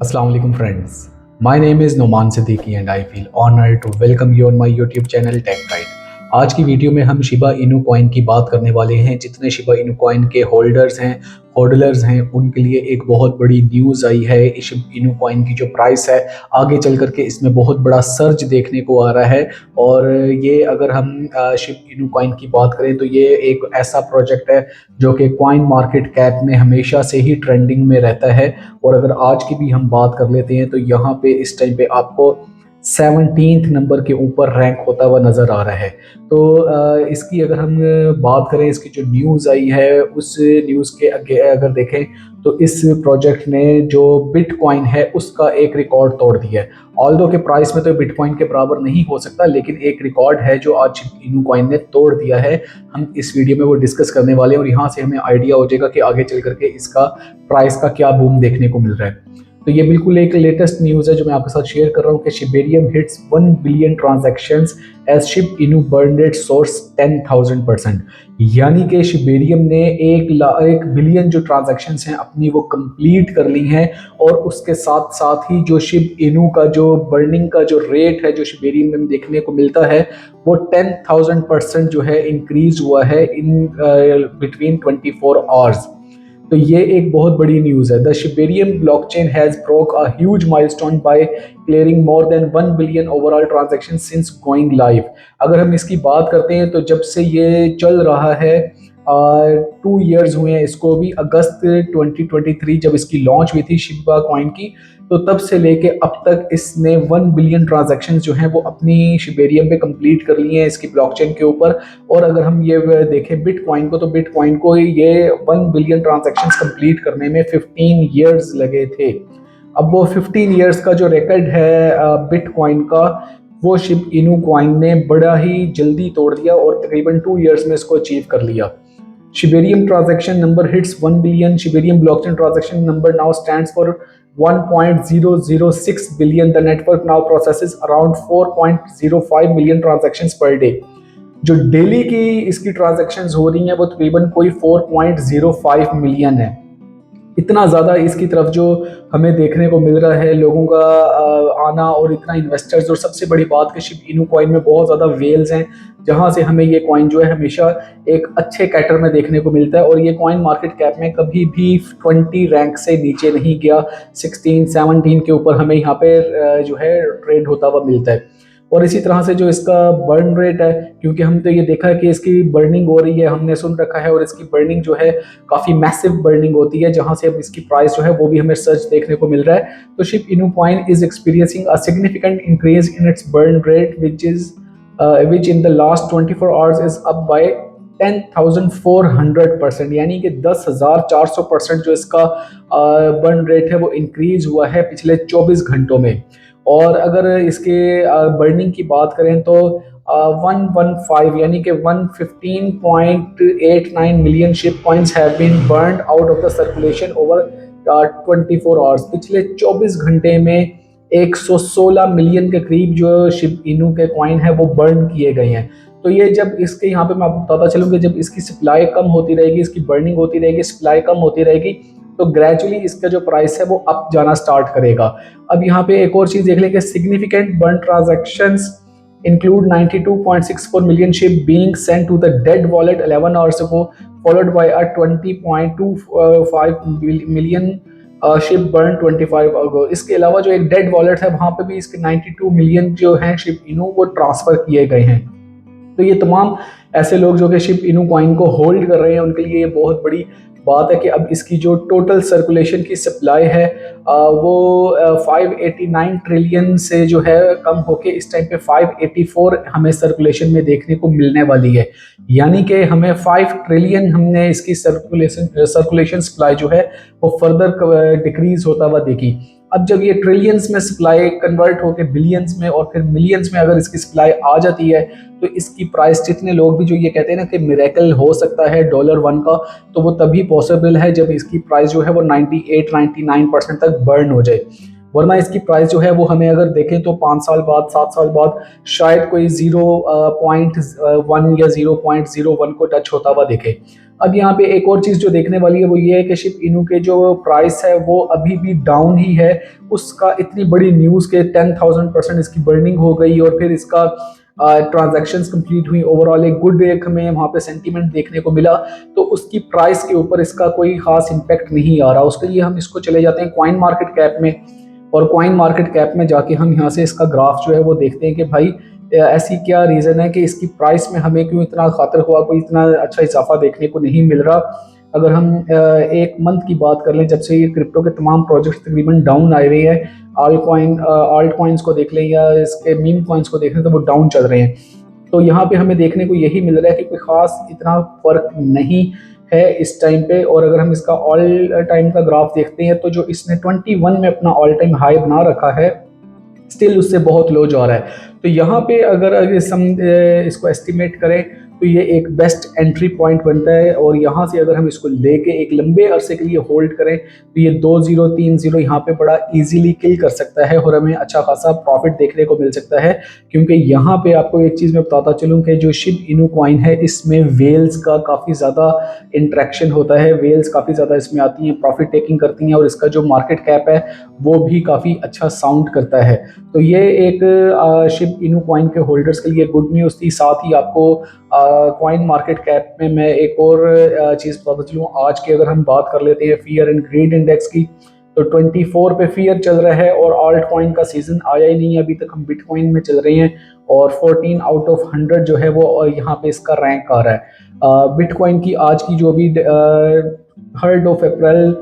Assalamu alaikum friends. My name is Noman Siddiqui and I feel honored to welcome you on my YouTube channel Tech Guide. आज की video में हम Shiba Inu coin की बात करने वाले हैं। जितने शिबा इनू कॉइन के होल्डर्स हैं, होल्डर्स हैं, उनके लिए एक बहुत बड़ी न्यूज़ आई है। इस इनू कॉइन की जो प्राइस है आगे चल करके इसमें बहुत बड़ा सर्ज देखने को आ रहा है। और ये अगर हम शिब इनू कॉइन की बात करें तो ये एक ऐसा प्रोजेक्ट है जो कि कॉइन मार्केट कैप में हमेशा से ही ट्रेंडिंग में रहता है। और अगर आज की भी हम बात कर लेते हैं तो यहाँ पे इस टाइम पे आपको 17th नंबर के ऊपर रैंक होता हुआ नज़र आ रहा है। तो इसकी अगर हम बात करें, इसकी जो न्यूज़ आई है उस न्यूज़ के आगे अगर देखें तो इस प्रोजेक्ट ने जो बिटकॉइन है उसका एक रिकॉर्ड तोड़ दिया है। ऑल्दो के प्राइस में तो बिटकॉइन के बराबर नहीं हो सकता, लेकिन एक रिकॉर्ड है जो आज इनू कॉइन ने तोड़ दिया है। हम इस वीडियो में वो डिस्कस करने वाले हैं और यहाँ से हमें आइडिया हो जाएगा कि आगे चल करके इसका प्राइस का क्या बूम देखने को मिल रहा है। तो ये बिल्कुल एक लेटेस्ट न्यूज़ है जो मैं आपके साथ शेयर कर रहा हूँ कि Shibarium hits 1 billion transactions as Shiba Inu burn rate source 10,000%। यानी कि शिबेरियम ने 1 बिलियन जो ट्रांजैक्शंस हैं अपनी वो कंप्लीट कर ली हैं। और उसके साथ साथ ही जो शिब इनू का जो बर्निंग का जो रेट है जो शिबेरियम में देखने को मिलता है वो 10,000% जो है इंक्रीज हुआ है इन बिटवीन 24 आवर्स। तो ये एक बहुत बड़ी न्यूज़ है। The Shibarium blockchain has broke a huge milestone by clearing more than 1 billion overall transaction since going live. अगर हम इसकी बात करते हैं तो जब से ये चल रहा है 2 ईयर्स हुए हैं इसको भी। अगस्त 2023 जब इसकी लॉन्च हुई थी शिबा कॉइन की, तो तब से लेके अब तक इसने 1 बिलियन ट्रांजैक्शन जो हैं वो अपनी शिबेरियम पे कंप्लीट कर लिए हैं इसकी ब्लॉकचेन के ऊपर। और अगर हम ये देखें बिटकॉइन को, तो बिटकॉइन को ये 1 बिलियन ट्रांजैक्शंस कंप्लीट करने में 15 ईयर्स लगे थे। अब वो 15 ईयर्स का जो रिकॉर्ड है बिटकॉइन का, वो शिब इनू कॉइन ने बड़ा ही जल्दी तोड़ दिया और तकरीबन 2 ईयर्स में इसको अचीव कर लिया। Shibarium transaction number hits 1 billion. Shibarium blockchain transaction number now stands for 1.006 billion. The network now processes around 4.05 million transactions per day. जो डेली की इसकी ट्रांजैक्शंस हो रही हैं वो तकरीबन कोई 4.05 मिलियन है। इतना ज़्यादा इसकी तरफ जो हमें देखने को मिल रहा है लोगों का आना और इतना इन्वेस्टर्स। और सबसे बड़ी बात कि शिब इनू कॉइन में बहुत ज़्यादा वेल्स हैं जहां से हमें ये कॉइन जो है हमेशा एक अच्छे कैटर में देखने को मिलता है। और ये कॉइन मार्केट कैप में कभी भी 20 रैंक से नीचे नहीं गया। 16 17 के ऊपर हमें यहाँ पे जो है ट्रेड होता हुआ मिलता है। और इसी तरह से जो इसका बर्न रेट है, क्योंकि हम तो ये देखा है कि इसकी बर्निंग हो रही है, हमने सुन रखा है, और इसकी बर्निंग जो है काफ़ी मैसिव बर्निंग होती है जहां से अब इसकी प्राइस जो है वो भी हमें सर्च देखने को मिल रहा है। तो शिब इनू coin is experiencing a significant increase in its burn rate which in the last 24 hours is up by 10,400%। यानी कि 10,400% जो इसका बर्न रेट है वो इंक्रीज हुआ है पिछले 24 घंटों में। और अगर इसके बर्निंग की बात करें तो 115 यानी कि 115.89 million Shib coins have been burned out of the circulation over 24 hours. पिछले 24 घंटे में 116 मिलियन के करीब जो शिब इनू के कॉइन है वो बर्न किए गए हैं। तो ये जब इसके यहाँ पे मैं आपको बताता चलूँ कि जब इसकी सप्लाई कम होती रहेगी, इसकी बर्निंग होती रहेगी, सप्लाई कम होती रहेगी, तो ग्रेजुअली इसका जो प्राइस है वो अप जाना स्टार्ट करेगा। अब यहाँ पे एक और चीज देख लें कि significant burn transactions include 92.64 million ship being sent to the dead wallet 11 hours ago, followed by a 20.25 million ship burn 25 अगो। इसके अलावा जो एक डेड वॉलेट है वहां पे भी इसके 92 मिलियन जो हैं शिप इनू वो ट्रांसफर किए गए हैं। तो ये तमाम ऐसे लोग जो कि शिब इनू कॉइन को होल्ड कर रहे हैं उनके लिए ये बहुत बड़ी बात है कि अब इसकी जो टोटल सर्कुलेशन की सप्लाई है वो 589 ट्रिलियन से जो है कम होके इस टाइम पे 584 हमें सर्कुलेशन में देखने को मिलने वाली है। यानी कि हमें 5 ट्रिलियन हमने इसकी सर्कुलेशन सप्लाई जो है वो फर्दर डिक्रीज होता हुआ देखी। अब जब ये ट्रिलियंस में सप्लाई कन्वर्ट होकर बिलियंस में और फिर मिलियंस में अगर इसकी सप्लाई आ जाती है तो इसकी प्राइस, जितने लोग भी जो ये कहते हैं ना कि मिरेकल हो सकता है $1 का, तो वो तभी पॉसिबल है जब इसकी प्राइस जो है वो 98-99% तक बर्न हो जाए। वरना इसकी प्राइस जो है वो हमें अगर देखें तो 5 साल बाद 7 साल बाद शायद कोई 0.1 या 0.01 को टच होता हुआ दिखे। अब यहाँ पे एक और चीज़ जो देखने वाली है वो ये है कि शिप इनू के जो प्राइस है वो अभी भी डाउन ही है। उसका इतनी बड़ी न्यूज़ के 10,000% इसकी बर्निंग हो गई और फिर इसका ट्रांजैक्शंस कंप्लीट हुई, ओवरऑल एक गुड एक हमें वहाँ पे सेंटीमेंट देखने को मिला, तो उसकी प्राइस के ऊपर इसका कोई खास इम्पैक्ट नहीं आ रहा। उसके लिए हम इसको चले जाते हैं कॉइन मार्केट कैप में, और कॉइन मार्केट कैप में जाके हम यहाँ से इसका ग्राफ जो है वो देखते हैं कि भाई ऐसी क्या रीज़न है कि इसकी प्राइस में हमें क्यों इतना खातर हुआ, कोई इतना अच्छा इजाफा देखने को नहीं मिल रहा। अगर हम एक मंथ की बात कर लें जब से ये क्रिप्टो के तमाम प्रोजेक्ट तकरीबन डाउन आए हुए हैं, आल्ट कॉइन्स को देख लें या इसके मीम कॉइन्स को देख लें तो वो डाउन चल रहे हैं। तो यहाँ पे हमें देखने को यही मिल रहा है कि कोई ख़ास इतना फ़र्क नहीं है इस टाइम पे। और अगर हम इसका ऑल टाइम का ग्राफ देखते हैं तो जो इसने 21 में अपना ऑल टाइम हाई बना रखा है, स्टिल उससे बहुत लो जा रहा है। तो यहाँ पे अगर हम इसको एस्टिमेट करें तो ये एक बेस्ट एंट्री पॉइंट बनता है, और यहाँ से अगर हम इसको लेके एक लंबे अरसे के लिए होल्ड करें तो ये 2-0 3-0 यहाँ पे बड़ा इजीली किल कर सकता है और हमें अच्छा खासा प्रॉफिट देखने को मिल सकता है। क्योंकि यहाँ पे आपको एक चीज़ मैं बताता चलूँ कि जो शिब इनू कॉइन है इसमें वेल्स का काफ़ी ज़्यादा इंट्रैक्शन होता है, वेल्स काफ़ी ज़्यादा इसमें आती हैं, प्रॉफिट टेकिंग करती हैं, और इसका जो मार्केट कैप है वो भी काफ़ी अच्छा साउंड करता है। तो ये एक शिब इनू कॉइन के होल्डर्स के लिए गुड न्यूज़ थी। साथ ही आपको कॉइन मार्केट कैप में मैं एक और चीज़ बताता चलूँ, आज की अगर हम बात कर लेते हैं फियर एंड ग्रीड इंडेक्स की, तो 24 पे फियर चल रहा है और ऑल्ट कॉइन का सीजन आया ही नहीं है अभी तक, हम बिटकॉइन में चल रहे हैं और 14 आउट ऑफ 100 जो है वो यहाँ पे इसका रैंक आ रहा है। बिटकॉइन की आज की जो अभी 3rd ऑफ अप्रैल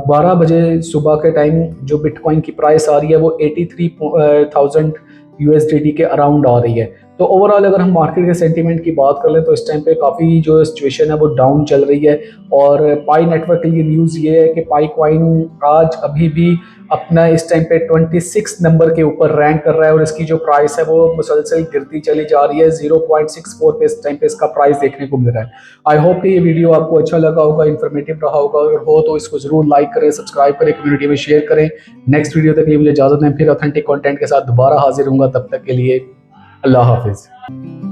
12 बजे सुबह के टाइम जो बिटकॉइन की प्राइस आ रही है वो 83,000 USDT के अराउंड आ रही है। तो ओवरऑल अगर हम मार्केट के सेंटीमेंट की बात कर लें तो इस टाइम पे काफ़ी जो सिचुएशन है वो डाउन चल रही है। और पाई नेटवर्क के लिए न्यूज़ ये है कि पाई कॉइन आज अभी भी अपना इस टाइम पे 26 नंबर के ऊपर रैंक कर रहा है और इसकी जो प्राइस है वो मुसलसल गिरती चली जा रही है। 0.64 पे इस टाइम पे इसका प्राइस देखने को मिल रहा है। आई होप कि ये वीडियो आपको अच्छा लगा होगा, इन्फॉर्मेटिव रहा होगा। अगर हो तो इसको ज़रूर लाइक करें, सब्सक्राइब करें, कम्युनिटी में शेयर करें। नेक्स्ट वीडियो तक के लिए मुझे इजाज़त दें, फिर ऑथेंटिक कंटेंट के साथ दोबारा हाजिर हूँगा। तब तक के लिए अल्लाह हाफिज़।